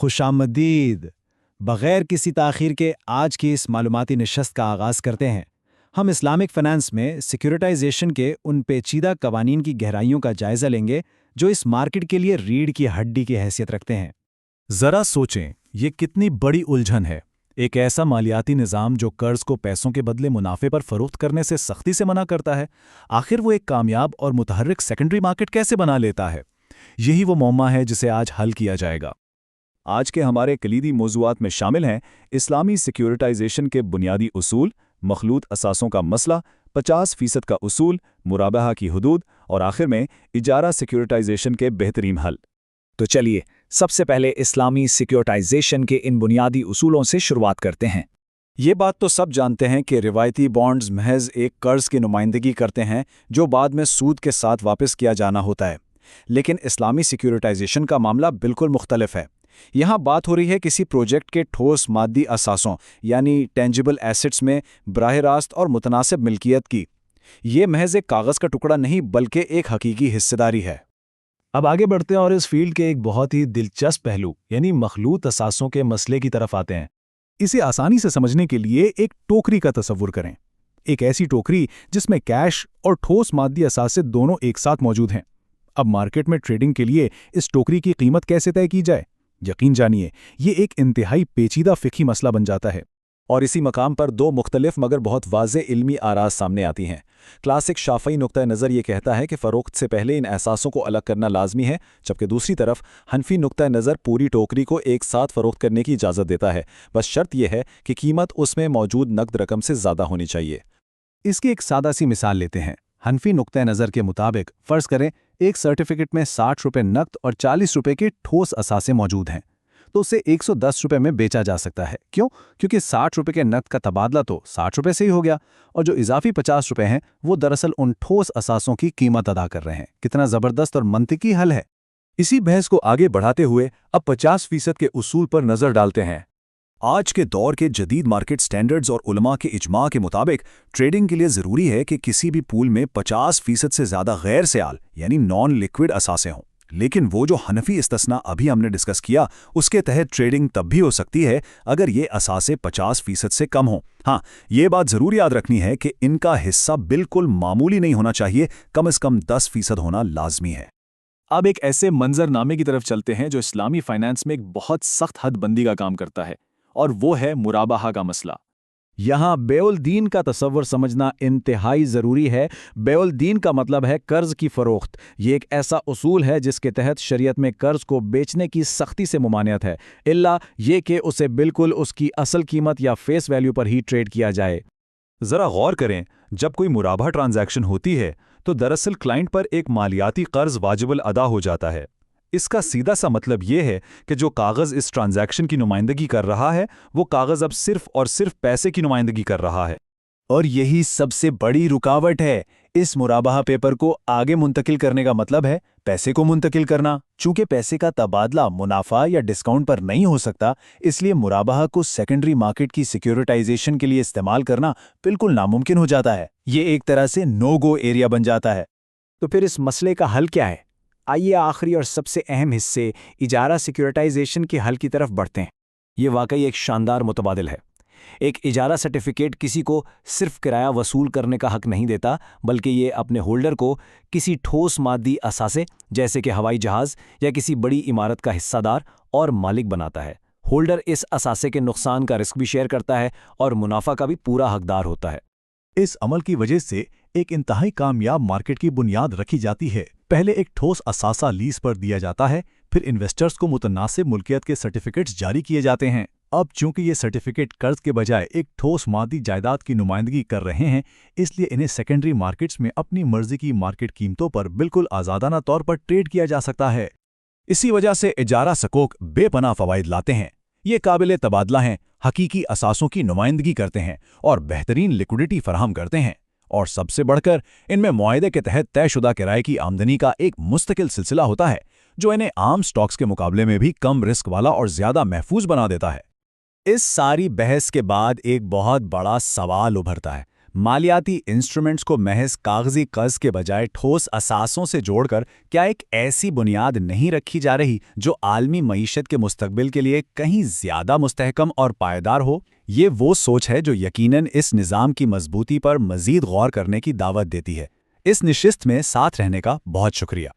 خوش آمدید۔ بغیر کسی تاخیر کے آج کی اس معلوماتی نشست کا آغاز کرتے ہیں۔ ہم اسلامک فنانس میں سیکیورٹائزیشن کے ان پیچیدہ قوانین کی گہرائیوں کا جائزہ لیں گے جو اس مارکیٹ کے لیے ریڑھ کی ہڈی کی حیثیت رکھتے ہیں۔ ذرا سوچیں، یہ کتنی بڑی الجھن ہے۔ ایک ایسا مالیاتی نظام جو قرض کو پیسوں کے بدلے منافع پر فروخت کرنے سے سختی سے منع کرتا ہے، آخر وہ ایک کامیاب اور متحرک سیکنڈری مارکیٹ کیسے بنا لیتا ہے؟ یہی وہ معمہ ہے جسے آج حل کیا جائے گا۔ آج کے ہمارے کلیدی موضوعات میں شامل ہیں اسلامی سیکیورٹائزیشن کے بنیادی اصول، مخلوط اثاثوں کا مسئلہ، 50% کا اصول، مرابحہ کی حدود اور آخر میں اجارہ سیکیورٹائزیشن کے بہترین حل۔ تو چلیے سب سے پہلے اسلامی سیکیورٹائزیشن کے ان بنیادی اصولوں سے شروعات کرتے ہیں۔ یہ بات تو سب جانتے ہیں کہ روایتی بانڈز محض ایک قرض کی نمائندگی کرتے ہیں جو بعد میں سود کے ساتھ واپس کیا جانا ہوتا ہے، لیکن اسلامی سیکیورٹائزیشن کا معاملہ بالکل مختلف ہے۔ یہاں بات ہو رہی ہے کسی پروجیکٹ کے ٹھوس مادی اثاثوں یعنی ٹینجیبل ایسٹس میں براہ راست اور متناسب ملکیت کی۔ یہ محض ایک کاغذ کا ٹکڑا نہیں بلکہ ایک حقیقی حصہ داری ہے۔ اب آگے بڑھتے ہیں اور اس فیلڈ کے ایک بہت ہی دلچسپ پہلو یعنی مخلوط اثاثوں کے مسئلے کی طرف آتے ہیں۔ اسے آسانی سے سمجھنے کے لیے ایک ٹوکری کا تصور کریں، ایک ایسی ٹوکری جس میں کیش اور ٹھوس مادی اثاثے دونوں ایک ساتھ موجود ہیں۔ اب مارکیٹ میں ٹریڈنگ کے لیے اس ٹوکری کی قیمت کیسے طے کی جائے؟ یقین جانیے یہ ایک انتہائی پیچیدہ فقہی مسئلہ بن جاتا ہے۔ اور اسی مقام پر دو مختلف مگر بہت واضح علمی آراء سامنے آتی ہیں۔ کلاسک شافعی نقطہ نظر یہ کہتا ہے کہ فروخت سے پہلے ان احساسوں کو الگ کرنا لازمی ہے، جبکہ دوسری طرف حنفی نقطہ نظر پوری ٹوکری کو ایک ساتھ فروخت کرنے کی اجازت دیتا ہے، بس شرط یہ ہے کہ قیمت اس میں موجود نقد رقم سے زیادہ ہونی چاہیے۔ اس کی ایک سادہ سی مثال لیتے ہیں۔ حنفی نقطہ نظر کے مطابق فرض کریں ایک سرٹیفکیٹ میں 60 روپے نقد اور 40 روپے کے ٹھوس اثاثے موجود ہیں، تو اسے 110 روپے میں بیچا جا سکتا ہے۔ کیوں؟ کیونکہ 60 روپے کے نقد کا تبادلہ تو 60 روپے سے ہی ہو گیا، اور جو اضافی 50 روپے ہیں وہ دراصل ان ٹھوس اثاثوں کی قیمت ادا کر رہے ہیں۔ کتنا زبردست اور منطقی حل ہے۔ اسی بحث کو آگے بڑھاتے ہوئے اب 50% کے اصول پر نظر ڈالتے ہیں۔ آج کے دور کے جدید مارکیٹ سٹینڈرڈز اور علماء کے اجماع کے مطابق ٹریڈنگ کے لیے ضروری ہے کہ کسی بھی پول میں 50% سے زیادہ غیر سیال یعنی نان لیکوڈ اثاثے ہوں، لیکن وہ جو حنفی استثناء ابھی ہم نے ڈسکس کیا اس کے تحت ٹریڈنگ تب بھی ہو سکتی ہے اگر یہ اثاثے 50% سے کم ہوں۔ ہاں، یہ بات ضرور یاد رکھنی ہے کہ ان کا حصہ بالکل معمولی نہیں ہونا چاہیے، کم از کم 10% ہونا لازمی ہے۔ اب ایک ایسے منظر نامے کی طرف چلتے ہیں جو اسلامی فائنانس میں ایک بہت سخت حد بندی کا کام کرتا ہے، اور وہ ہے مرابحہ کا مسئلہ۔ یہاں بیع الدین کا تصور سمجھنا انتہائی ضروری ہے۔ بیع الدین کا مطلب ہے قرض کی فروخت۔ یہ ایک ایسا اصول ہے جس کے تحت شریعت میں قرض کو بیچنے کی سختی سے ممانعت ہے، الا یہ کہ اسے بالکل اس کی اصل قیمت یا فیس ویلیو پر ہی ٹریڈ کیا جائے۔ ذرا غور کریں، جب کوئی مرابحہ ٹرانزیکشن ہوتی ہے تو دراصل کلائنٹ پر ایک مالیاتی قرض واجب الادا ہو جاتا ہے۔ اس کا سیدھا سا مطلب یہ ہے کہ جو کاغذ اس ٹرانزیکشن کی نمائندگی کر رہا ہے وہ کاغذ اب صرف اور صرف پیسے کی نمائندگی کر رہا ہے۔ اور یہی سب سے بڑی رکاوٹ ہے۔ اس مرابحہ پیپر کو آگے منتقل کرنے کا مطلب ہے پیسے کو منتقل کرنا۔ چونکہ پیسے کا تبادلہ منافع یا ڈسکاؤنٹ پر نہیں ہو سکتا، اس لیے مرابحہ کو سیکنڈری مارکیٹ کی سیکیورٹائزیشن کے لیے استعمال کرنا بالکل ناممکن ہو جاتا ہے۔ یہ ایک طرح سے نو گو ایریا بن جاتا ہے۔ تو پھر اس مسئلے کا حل کیا ہے؟ آئیے آخری اور سب سے اہم حصے اجارہ سیکیورٹائزیشن کے حل کی طرف بڑھتے ہیں۔ یہ واقعی ایک شاندار متبادل ہے۔ ایک اجارہ سرٹیفکیٹ کسی کو صرف کرایہ وصول کرنے کا حق نہیں دیتا، بلکہ یہ اپنے ہولڈر کو کسی ٹھوس مادی اثاثے جیسے کہ ہوائی جہاز یا کسی بڑی عمارت کا حصہ دار اور مالک بناتا ہے۔ ہولڈر اس اثاثے کے نقصان کا رسک بھی شیئر کرتا ہے اور منافع کا بھی پورا حقدار ہوتا ہے۔ اس عمل کی وجہ سے ایک انتہائی کامیاب مارکیٹ کی بنیاد رکھی جاتی ہے۔ پہلے ایک ٹھوس اثاثہ لیز پر دیا جاتا ہے، پھر انویسٹرز کو متناسب ملکیت کے سرٹیفکیٹس جاری کیے جاتے ہیں۔ اب چونکہ یہ سرٹیفکیٹ قرض کے بجائے ایک ٹھوس مادی جائیداد کی نمائندگی کر رہے ہیں، اس لیے انہیں سیکنڈری مارکیٹس میں اپنی مرضی کی مارکیٹ قیمتوں پر بالکل آزادانہ طور پر ٹریڈ کیا جا سکتا ہے۔ اسی وجہ سے اجارہ سکوک بے پناہ فوائد لاتے ہیں۔ یہ قابل تبادلہ ہیں، حقیقی اثاثوں کی نمائندگی کرتے ہیں اور بہترین لیکوڈیٹی فراہم کرتے ہیں، اور سب سے بڑھ کر ان میں معاہدے کے تحت طے شدہ کرائے کی آمدنی کا ایک مستقل سلسلہ ہوتا ہے جو انہیں عام سٹاکس کے مقابلے میں بھی کم رسک والا اور زیادہ محفوظ بنا دیتا ہے۔ اس ساری بحث کے بعد ایک بہت بڑا سوال ابھرتا ہے۔ مالیاتی انسٹرومنٹس کو محض کاغذی قرض کے بجائے ٹھوس اثاثوں سے جوڑ کر کیا ایک ایسی بنیاد نہیں رکھی جا رہی جو عالمی معیشت کے مستقبل کے لیے کہیں زیادہ مستحکم اور پائیدار ہو؟ یہ وہ سوچ ہے جو یقیناً اس نظام کی مضبوطی پر مزید غور کرنے کی دعوت دیتی ہے۔ اس نشست میں ساتھ رہنے کا بہت شکریہ۔